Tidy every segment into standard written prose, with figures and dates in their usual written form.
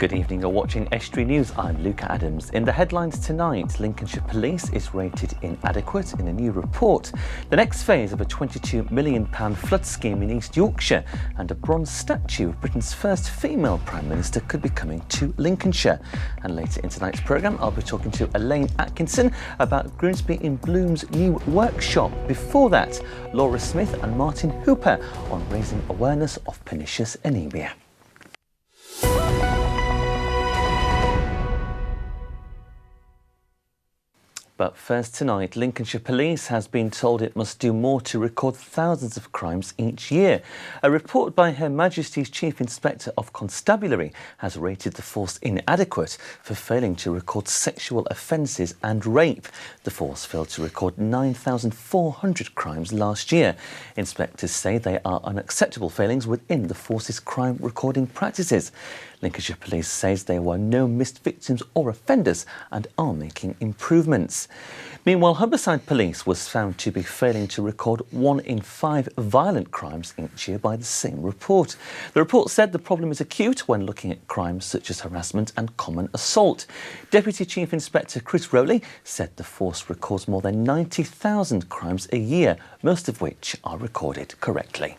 Good evening, you're watching Estuary News. I'm Luca Adams. In the headlines tonight, Lincolnshire Police is rated inadequate in a new report. The next phase of a £22 million flood scheme in East Yorkshire, and a bronze statue of Britain's first female Prime Minister could be coming to Lincolnshire. And later in tonight's programme, I'll be talking to Elaine Atkinson about Grimsby in Bloom's new workshop. Before that, Laura Smith and Martin Hooper on raising awareness of pernicious anemia. But first tonight, Lincolnshire Police has been told it must do more to record thousands of crimes each year. A report by Her Majesty's Chief Inspector of Constabulary has rated the force inadequate for failing to record sexual offences and rape. The force failed to record 9,400 crimes last year. Inspectors say they are unacceptable failings within the force's crime recording practices. Lincolnshire Police says there were no missed victims or offenders and are making improvements. Meanwhile, Humberside Police was found to be failing to record 1 in 5 violent crimes each year by the same report. The report said the problem is acute when looking at crimes such as harassment and common assault. Deputy Chief Inspector Chris Rowley said the force records more than 90,000 crimes a year, most of which are recorded correctly.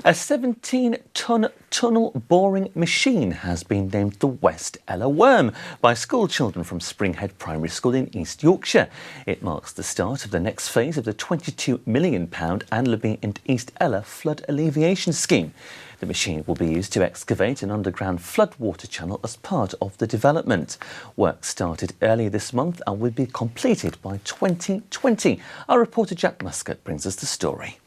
A 17-tonne tunnel boring machine has been named the West Ella Worm by school children from Springhead Primary School in East Yorkshire. It marks the start of the next phase of the £22 million Anlaby and East Ella flood alleviation scheme. The machine will be used to excavate an underground floodwater channel as part of the development. Work started earlier this month and will be completed by 2020. Our reporter Jack Muscat brings us the story.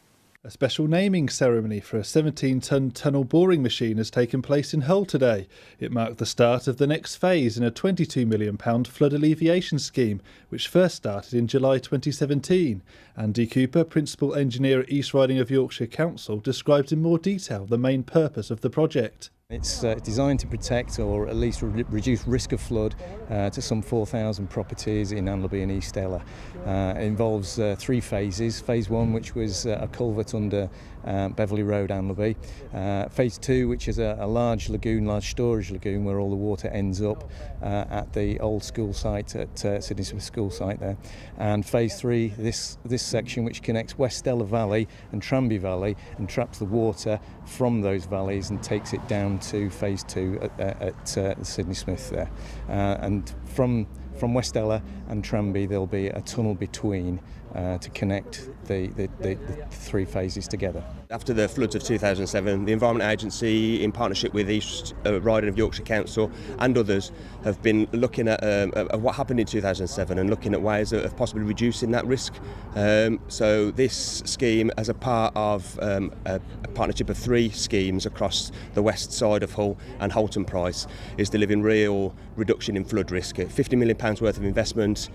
A special naming ceremony for a 17-tonne tunnel boring machine has taken place in Hull today. It marked the start of the next phase in a £22 million flood alleviation scheme, which first started in July 2017. Andy Cooper, Principal Engineer at East Riding of Yorkshire Council, described in more detail the main purpose of the project. It's designed to protect or at least reduce risk of flood to some 4,000 properties in Anlaby and East Ella. It involves 3 phases. Phase 1, which was a culvert under Beverley Road, Anlaby. Phase 2, which is a large lagoon, large storage lagoon where all the water ends up at the old school site at Sydney Smith School site there. And Phase 3, this section which connects West Ella Valley and Tranby Valley and traps the water from those valleys and takes it down to Phase 2 at Sydney Smith there. And from West Ella and Tranby there'll be a tunnel between to connect the 3 phases together. After the floods of 2007, the Environment Agency, in partnership with East Riding of Yorkshire Council and others, have been looking at what happened in 2007 and looking at ways of possibly reducing that risk. So this scheme, as a part of a partnership of 3 schemes across the west side of Hull and Holton Price, is delivering real reduction in flood risk. £50 million worth of investment,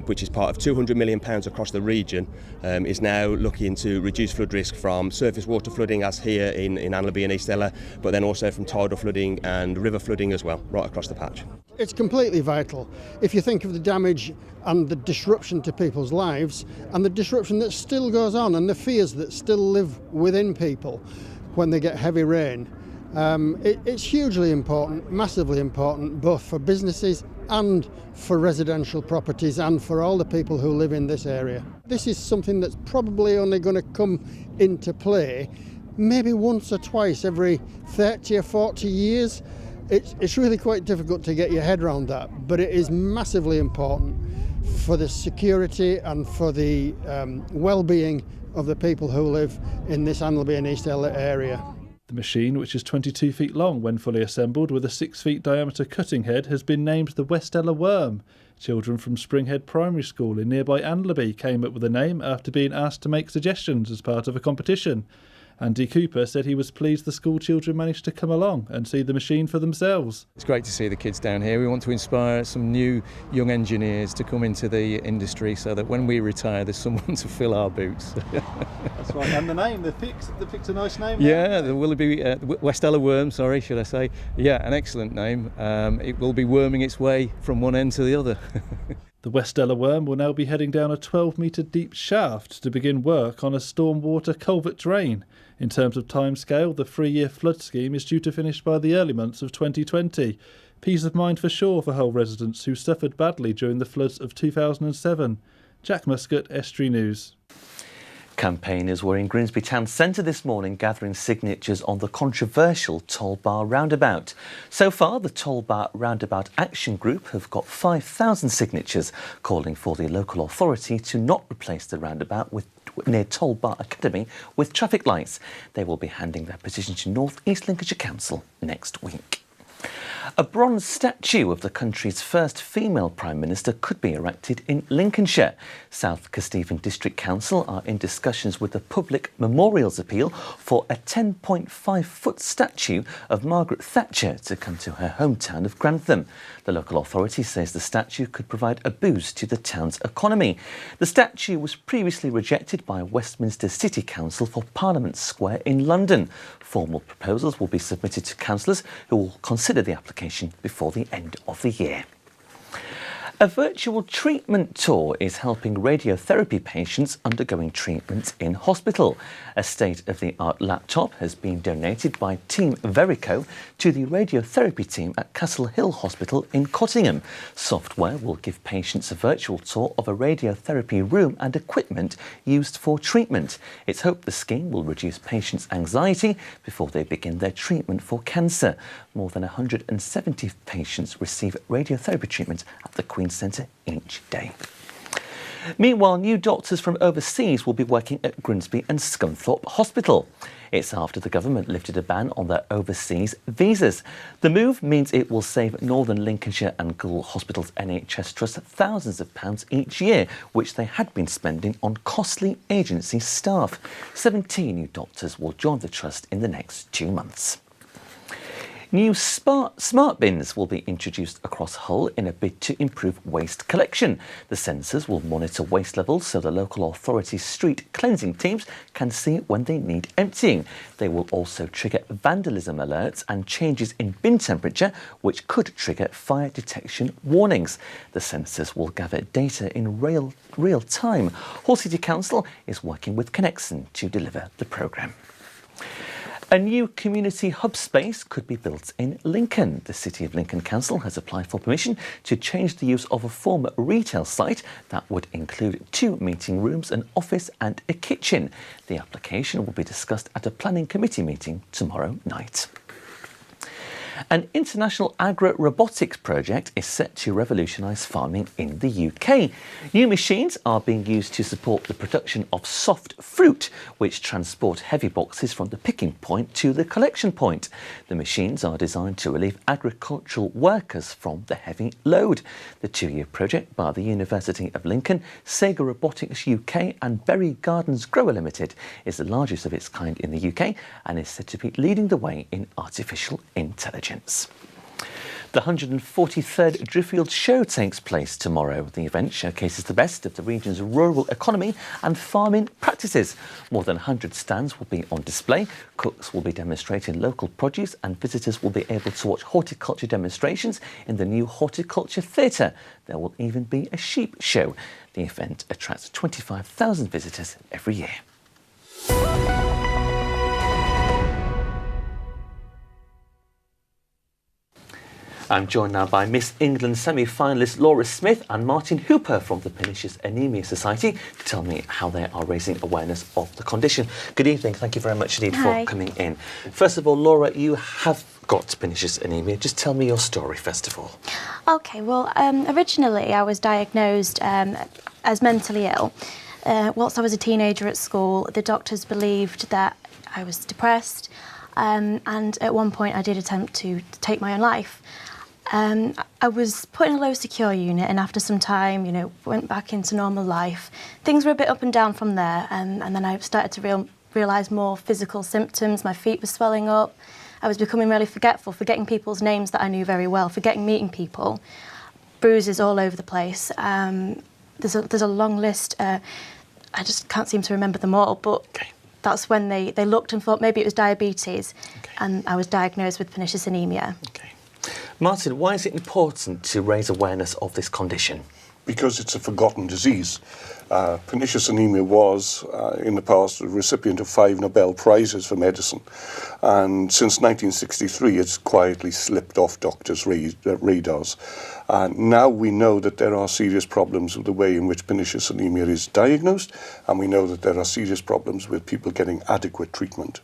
which is part of £200 million across the region, is now looking to reduce flood risk from surface water flooding, as here in Anlaby and East Ella, but then also from tidal flooding and river flooding as well, right across the patch. It's completely vital. If you think of the damage and the disruption to people's lives and the disruption that still goes on and the fears that still live within people when they get heavy rain, it's hugely important, massively important, both for businesses and for residential properties and for all the people who live in this area. This is something that's probably only going to come into play maybe once or twice every 30 or 40 years. It's really quite difficult to get your head around that, but it is massively important for the security and for the well-being of the people who live in this Anlaby and East Ella area. The machine, which is 22 feet long when fully assembled with a 6 feet diameter cutting head, has been named the West Ella Worm. Children from Springhead Primary School in nearby Anlaby came up with the name after being asked to make suggestions as part of a competition. Andy Cooper said he was pleased the school children managed to come along and see the machine for themselves. It's great to see the kids down here. We want to inspire some new young engineers to come into the industry so that when we retire there's someone to fill our boots. That's right, and the name, they picked a nice name. Yeah, the Willoughby, West Ella Worm, should I say. Yeah, an excellent name. It will be worming its way from one end to the other. The Westella worm will now be heading down a 12-metre deep shaft to begin work on a stormwater culvert drain. In terms of timescale, the 3-year flood scheme is due to finish by the early months of 2020. Peace of mind for sure for Hull residents who suffered badly during the floods of 2007. Jack Muscat, Estuary News. Campaigners were in Grimsby Town Centre this morning gathering signatures on the controversial Toll Bar roundabout. So far, the Toll Bar Roundabout Action Group have got 5,000 signatures calling for the local authority to not replace the roundabout near Toll Bar Academy with traffic lights. They will be handing their petition to North East Lincolnshire Council next week. A bronze statue of the country's first female Prime Minister could be erected in Lincolnshire. South Kesteven District Council are in discussions with the Public Memorials Appeal for a 10.5-foot statue of Margaret Thatcher to come to her hometown of Grantham. The local authority says the statue could provide a boost to the town's economy. The statue was previously rejected by Westminster City Council for Parliament Square in London. Formal proposals will be submitted to councillors who will consider the application before the end of the year. A virtual treatment tour is helping radiotherapy patients undergoing treatment in hospital. A state-of-the-art laptop has been donated by Team Verico to the radiotherapy team at Castle Hill Hospital in Cottingham. Software will give patients a virtual tour of a radiotherapy room and equipment used for treatment. It's hoped the scheme will reduce patients' anxiety before they begin their treatment for cancer. More than 170 patients receive radiotherapy treatment at the Queen's Centre each day. Meanwhile, new doctors from overseas will be working at Grimsby and Scunthorpe Hospital. It's after the government lifted a ban on their overseas visas. The move means it will save Northern Lincolnshire and Goole Hospital's NHS Trust thousands of pounds each year, which they had been spending on costly agency staff. 17 new doctors will join the trust in the next 2 months. New smart bins will be introduced across Hull in a bid to improve waste collection. The sensors will monitor waste levels so the local authority's street cleansing teams can see when they need emptying. They will also trigger vandalism alerts and changes in bin temperature, which could trigger fire detection warnings. The sensors will gather data in real time. Hull City Council is working with Connexon to deliver the programme. A new community hub space could be built in Lincoln. The City of Lincoln Council has applied for permission to change the use of a former retail site that would include 2 meeting rooms, an office and a kitchen. The application will be discussed at a planning committee meeting tomorrow night. An international agro-robotics project is set to revolutionise farming in the UK. New machines are being used to support the production of soft fruit, which transport heavy boxes from the picking point to the collection point. The machines are designed to relieve agricultural workers from the heavy load. The 2-year project by the University of Lincoln, Sega Robotics UK and Berry Gardens Grower Limited is the largest of its kind in the UK and is said to be leading the way in artificial intelligence. The 143rd Driffield Show takes place tomorrow. The event showcases the best of the region's rural economy and farming practices. More than 100 stands will be on display. Cooks will be demonstrating local produce and visitors will be able to watch horticulture demonstrations in the new Horticulture Theatre. There will even be a sheep show. The event attracts 25,000 visitors every year. I'm joined now by Miss England semi-finalist Laura Smith and Martin Hooper from the Pernicious Anemia Society to tell me how they are raising awareness of the condition. Good evening. Thank you very much indeed for coming in. First of all, Laura, you have got pernicious anemia. Just tell me your story, first of all. OK, well, originally I was diagnosed as mentally ill. Whilst I was a teenager at school, the doctors believed that I was depressed, and at one point I did attempt to take my own life. I was put in a low secure unit, and after some time, you know, went back into normal life. Things were a bit up and down from there, and then I started to realise more physical symptoms. My feet were swelling up. I was becoming really forgetful, forgetting people's names that I knew very well, forgetting meeting people. Bruises all over the place. There's a long list. I just can't seem to remember them all, but that's when they looked and thought maybe it was diabetes, and I was diagnosed with pernicious anemia. Okay. Martin, why is it important to raise awareness of this condition? because it's a forgotten disease. Pernicious anemia was, in the past, a recipient of 5 Nobel Prizes for medicine. And since 1963, it's quietly slipped off doctors' radars. Now we know that there are serious problems with the way in which pernicious anemia is diagnosed, and we know that there are serious problems with people getting adequate treatment.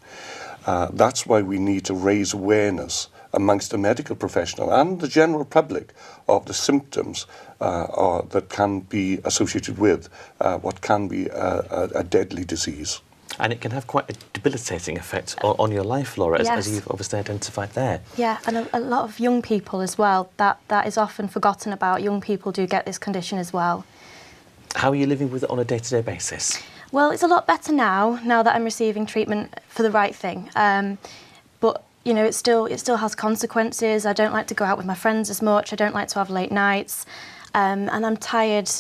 That's why we need to raise awareness amongst the medical professional and the general public of the symptoms that can be associated with what can be a deadly disease. And it can have quite a debilitating effect on your life, Laura, Yes. as you've obviously identified there. Yeah, and a lot of young people as well. That is often forgotten about. Young people do get this condition as well. How are you living with it on a day-to-day basis? Well, it's a lot better now that I'm receiving treatment for the right thing. But you know, it still has consequences. I don't like to go out with my friends as much. I don't like to have late nights, and I'm tired,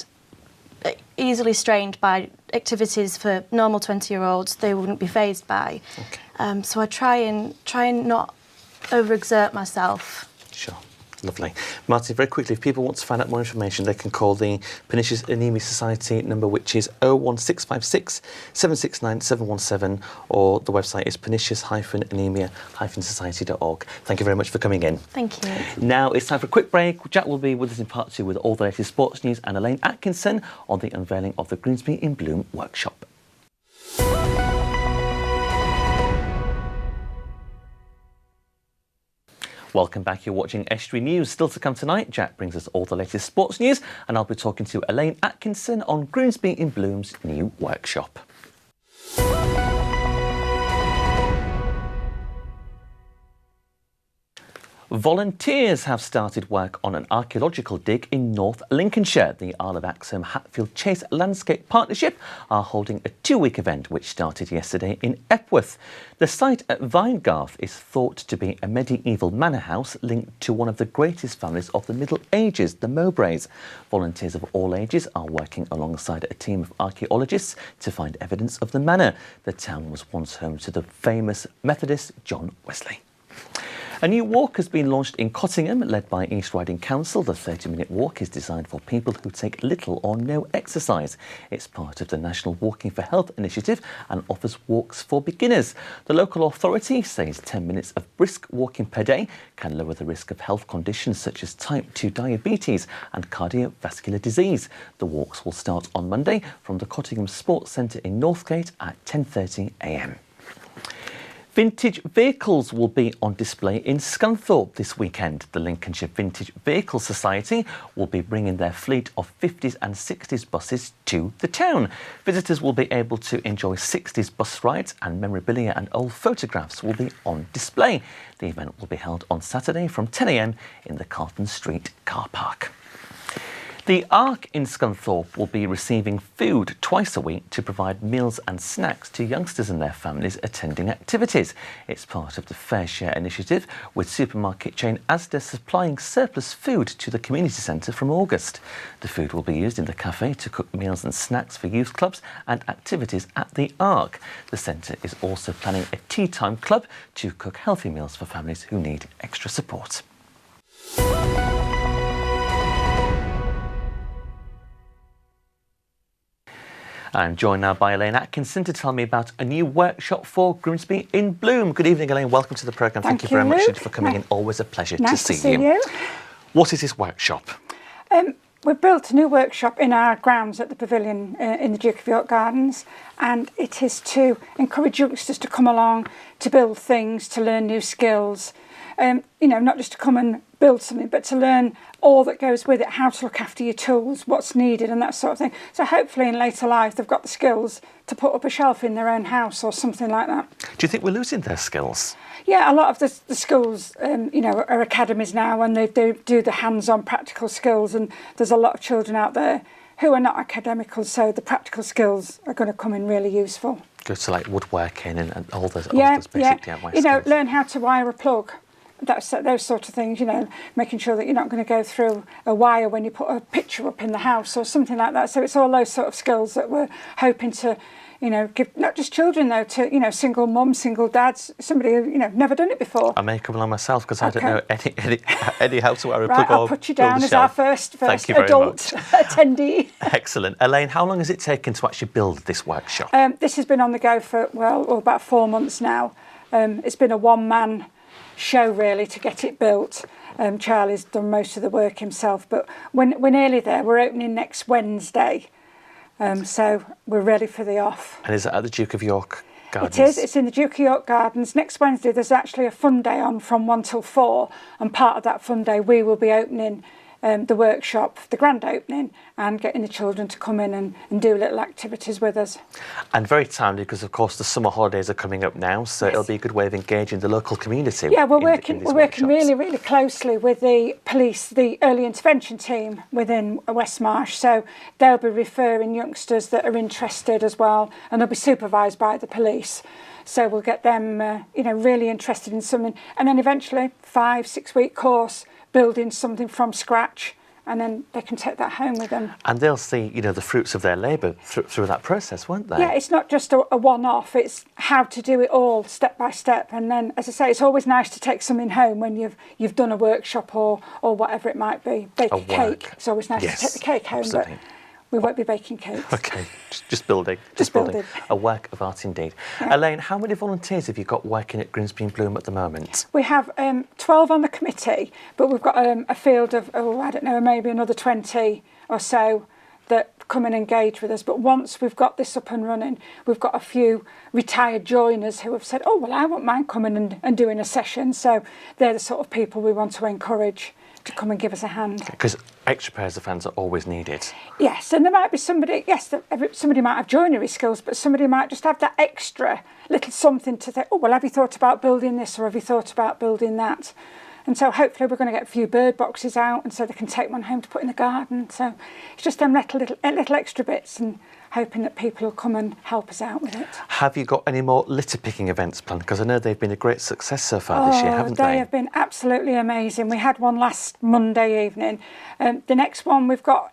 easily strained by activities for normal 20-year-olds they wouldn't be fazed by. Okay. So I try and not overexert myself. Sure. Lovely. Martin, very quickly, if people want to find out more information, they can call the Pernicious Anemia Society number, which is 01656 769 717, or the website is pernicious-anemia-society.org. Thank you very much for coming in. Thank you. Now it's time for a quick break. Jack will be with us in part 2 with all the latest sports news, and Elaine Atkinson on the unveiling of the Grimsby in Bloom workshop. Welcome back, you're watching Estuary News. Still to come tonight, Jack brings us all the latest sports news, and I'll be talking to Elaine Atkinson on Grimsby in Bloom's new workshop. Volunteers have started work on an archaeological dig in North Lincolnshire. The Isle of Axholme Hatfield Chase Landscape Partnership are holding a 2-week event which started yesterday in Epworth. The site at Vinegarth is thought to be a medieval manor house linked to one of the greatest families of the Middle Ages, the Mowbrays. Volunteers of all ages are working alongside a team of archaeologists to find evidence of the manor. The town was once home to the famous Methodist John Wesley. A new walk has been launched in Cottingham, led by East Riding Council. The 30-minute walk is designed for people who take little or no exercise. It's part of the National Walking for Health initiative and offers walks for beginners. The local authority says 10 minutes of brisk walking per day can lower the risk of health conditions such as type 2 diabetes and cardiovascular disease. The walks will start on Monday from the Cottingham Sports Centre in Northgate at 10:30 a.m. Vintage vehicles will be on display in Scunthorpe this weekend. The Lincolnshire Vintage Vehicle Society will be bringing their fleet of 50s and 60s buses to the town. Visitors will be able to enjoy 60s bus rides, and memorabilia and old photographs will be on display. The event will be held on Saturday from 10 a.m. in the Carlton Street car park. The Ark in Scunthorpe will be receiving food twice a week to provide meals and snacks to youngsters and their families attending activities. It's part of the Fair Share initiative, with supermarket chain Asda supplying surplus food to the community centre from August. The food will be used in the cafe to cook meals and snacks for youth clubs and activities at the Ark. The centre is also planning a tea time club to cook healthy meals for families who need extra support. I'm joined now by Elaine Atkinson to tell me about a new workshop for Grimsby in Bloom. Good evening, Elaine. Welcome to the programme. Thank you very much for coming in. Always a pleasure to see you. What is this workshop? We've built a new workshop in our grounds at the pavilion in the Duke of York Gardens, and it is to encourage youngsters to come along, to build things, to learn new skills. Not just to come and build something, but to learn all that goes with it, how to look after your tools, what's needed and that sort of thing. So hopefully in later life they've got the skills to put up a shelf in their own house or something like that. Do you think we're losing their skills? Yeah, a lot of the schools, are academies now, and they do the hands-on practical skills, and there's a lot of children out there who are not academical, so the practical skills are going to come in really useful. Go to like woodworking and all those basic DIY skills. Learn how to wire a plug. Those sort of things, making sure that you're not going to go through a wire when you put a picture up in the house or something like that. So it's all those sort of skills that we're hoping to give not just children though to single mums, single dads, somebody who never done it before. I may come along myself because I don't know any how to wear a right, plug. I'll put you down as our first adult attendee. Excellent. Elaine, how long has it taken to actually build this workshop? This has been on the go for about 4 months now. It's been a one-man show really to get it built. Charlie's done most of the work himself, but we're nearly there. We're opening next Wednesday. So we're ready for the off. And is it at the Duke of York Gardens? It is. It's in the Duke of York Gardens. Next Wednesday there's actually a fun day on from 1 till 4, and part of that fun day we will be opening the workshop, the grand opening, and getting the children to come in and do little activities with us. And very timely because, of course, the summer holidays are coming up now, so it'll be a good way of engaging the local community. Yeah, we're working really, really closely with the police, the early intervention team within Westmarsh, so they'll be referring youngsters that are interested as well, and they'll be supervised by the police. So we'll get them, really interested in something, and then eventually 5-6 week course, building something from scratch, and then they can take that home with them. And they'll see, the fruits of their labour through that process, won't they? Yeah, it's not just a one-off, it's how to do it all step by step. And then, as I say, it's always nice to take something home when you've done a workshop or whatever it might be. Bake a cake. It's always nice to take the cake home, absolutely. But we won't be baking cakes. OK, just building. Just building. A work of art indeed. Yeah. Elaine, how many volunteers have you got working at Grimsby and Bloom at the moment? We have 12 on the committee, but we've got a field of, maybe another 20 or so that come and engage with us. But once we've got this up and running, we've got a few retired joiners who have said, I won't mind coming and doing a session. So they're the sort of people we want to encourage to come and give us a hand. Because extra pairs of hands are always needed. Yes, and there might be somebody, somebody might have joinery skills, but somebody might just have that extra little something to think, have you thought about building this or have you thought about building that? And so hopefully we're going to get a few bird boxes out, and so they can take one home to put in the garden. So it's just them little extra bits, and hoping that people will come and help us out with it. Have you got any more litter picking events planned? Because I know they've been a great success so far this year, haven't they? They have been absolutely amazing. We had one last Monday evening. The next one we've got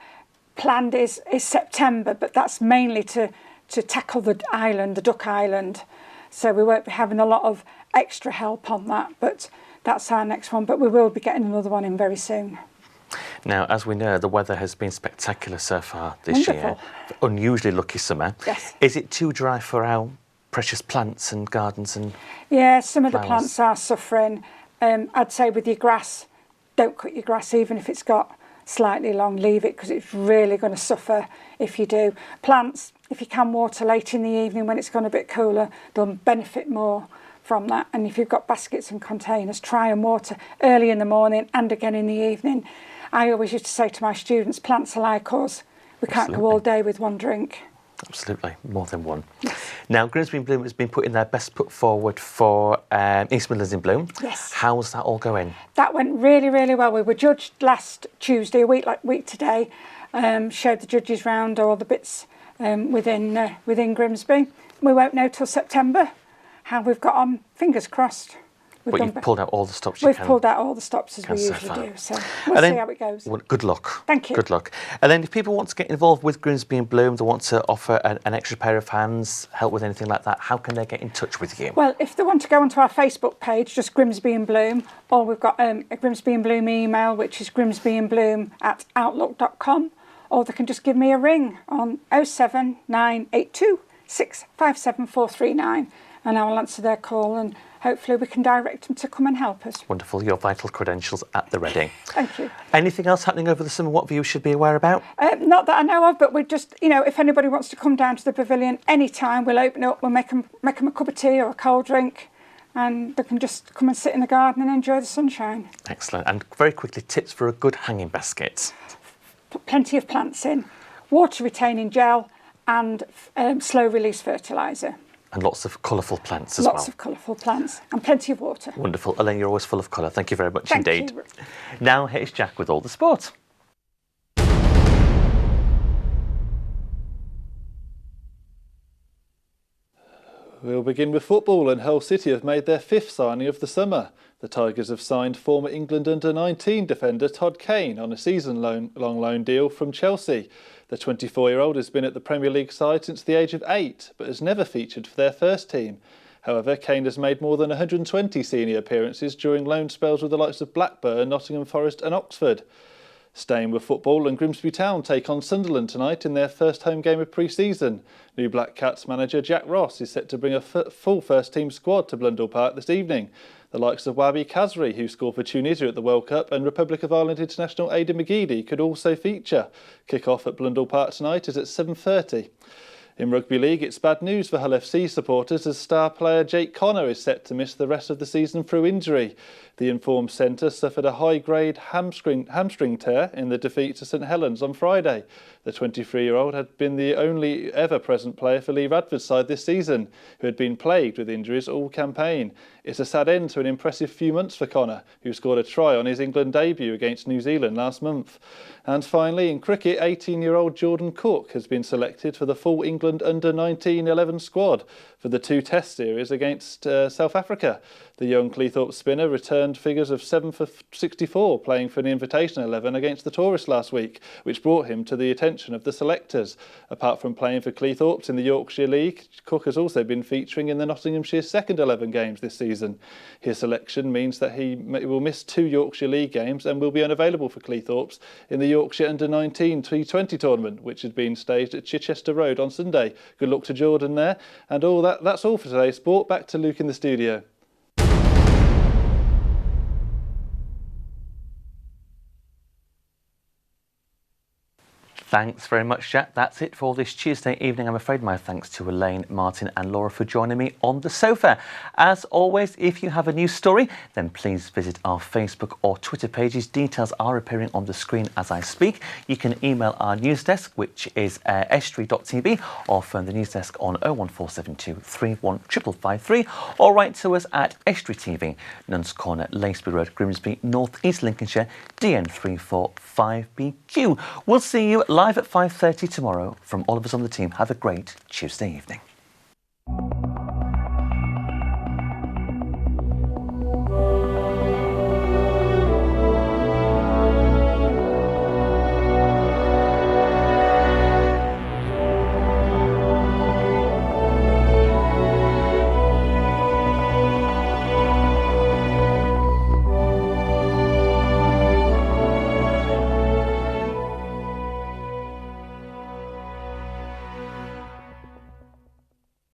planned is September, but that's mainly to tackle the Duck Island. So we won't be having a lot of extra help on that, but that's our next one. But we will be getting another one in very soon. Now, as we know, the weather has been spectacular so far this year. Unusually lucky summer. Yes. Is it too dry for our precious plants and gardens and Yeah, some of flowers? the plants are suffering. I'd say with your grass, don't cut your grass even if it's got slightly long. Leave it, because it's really going to suffer if you do. Plants, if you can water late in the evening when it's gone a bit cooler, they'll benefit more from that. And if you've got baskets and containers, try and water early in the morning and again in the evening. I always used to say to my students, plants are like us. We can't go all day with one drink. Absolutely, more than one. Yes. Now, Grimsby in Bloom has been putting their best foot forward for East Midlands in Bloom. Yes. How's that all going? That went really, really well. We were judged last Tuesday, a week today. Showed the judges round all the bits within Grimsby. We won't know till September how we've got on. Fingers crossed. But you've pulled out all the stops you can. We've pulled out all the stops as we usually do, so we'll see how it goes. Well, good luck. Thank you. Good luck. And then if people want to get involved with Grimsby and Bloom, they want to offer an extra pair of hands, help with anything like that, how can they get in touch with you? Well, if they want to go onto our Facebook page, just Grimsby and Bloom, or we've got a Grimsby and Bloom email, which is grimsbyandbloom@outlook.com, or they can just give me a ring on 07982 657 439, and I will answer their call, and hopefully we can direct them to come and help us. Wonderful. Your vital credentials at the ready. Thank you. Anything else happening over the summer what viewers should be aware about? Not that I know of, but we just, if anybody wants to come down to the pavilion anytime, we'll open it up, we'll make them a cup of tea or a cold drink, and they can just come and sit in the garden and enjoy the sunshine. Excellent. And very quickly, tips for a good hanging basket. Plenty of plants in, water retaining gel, and slow release fertiliser. And lots of colourful plants as well. Lots of colourful plants and plenty of water. Wonderful. Elaine, you're always full of colour. Thank you very much Thank indeed. You. Now here's Jack with all the sport. We'll begin with football, and Hull City have made their 5th signing of the summer. The Tigers have signed former England under-19 defender Todd Kane on a season-long loan deal from Chelsea. The 24-year-old has been at the Premier League side since the age of 8, but has never featured for their first team. However, Kane has made more than 120 senior appearances during loan spells with the likes of Blackburn, Nottingham Forest and Oxford. Staying with football, and Grimsby Town take on Sunderland tonight in their first home game of pre-season. New Black Cats manager Jack Ross is set to bring a full first-team squad to Blundell Park this evening. The likes of Wabi Kazri, who scored for Tunisia at the World Cup, and Republic of Ireland international Aidan McGeady could also feature. Kick-off at Blundell Park tonight is at 7:30. In Rugby League, it's bad news for Hull FC supporters as star player Jake Connor is set to miss the rest of the season through injury. The informed centre suffered a high-grade hamstring tear in the defeat to St Helens on Friday. The 23-year-old had been the only ever present player for Lee Radford's side this season, who had been plagued with injuries all campaign. It's a sad end to an impressive few months for Connor, who scored a try on his England debut against New Zealand last month. And finally, in cricket, 18-year-old Jordan Cook has been selected for the full England under-19 11 squad for the 2 Test series against South Africa. The young Cleethorpes spinner returned figures of 7 for 64 playing for an invitation 11 against the Tourists last week, which brought him to the attention of the selectors. Apart from playing for Cleethorpes in the Yorkshire League, Cook has also been featuring in the Nottinghamshire second 11 games this season. His selection means that he will miss 2 Yorkshire League games and will be unavailable for Cleethorpes in the Yorkshire Under-19 T20 tournament, which has been staged at Chichester Road on Sunday. Good luck to Jordan there. And that's all for today's sport. Back to Luke in the studio. Thanks very much, Jack. That's it for this Tuesday evening. I'm afraid my thanks to Elaine, Martin and Laura for joining me on the sofa. As always, if you have a news story, then please visit our Facebook or Twitter pages. Details are appearing on the screen as I speak. You can email our news desk, which is estuary.tv, or phone the news desk on 01472 31 55553, or write to us at Estuary TV, Nuns Corner, Laceby Road, Grimsby, North East Lincolnshire, DN345BQ. We'll see you live at 5:30 tomorrow. From all of us on the team, have a great Tuesday evening.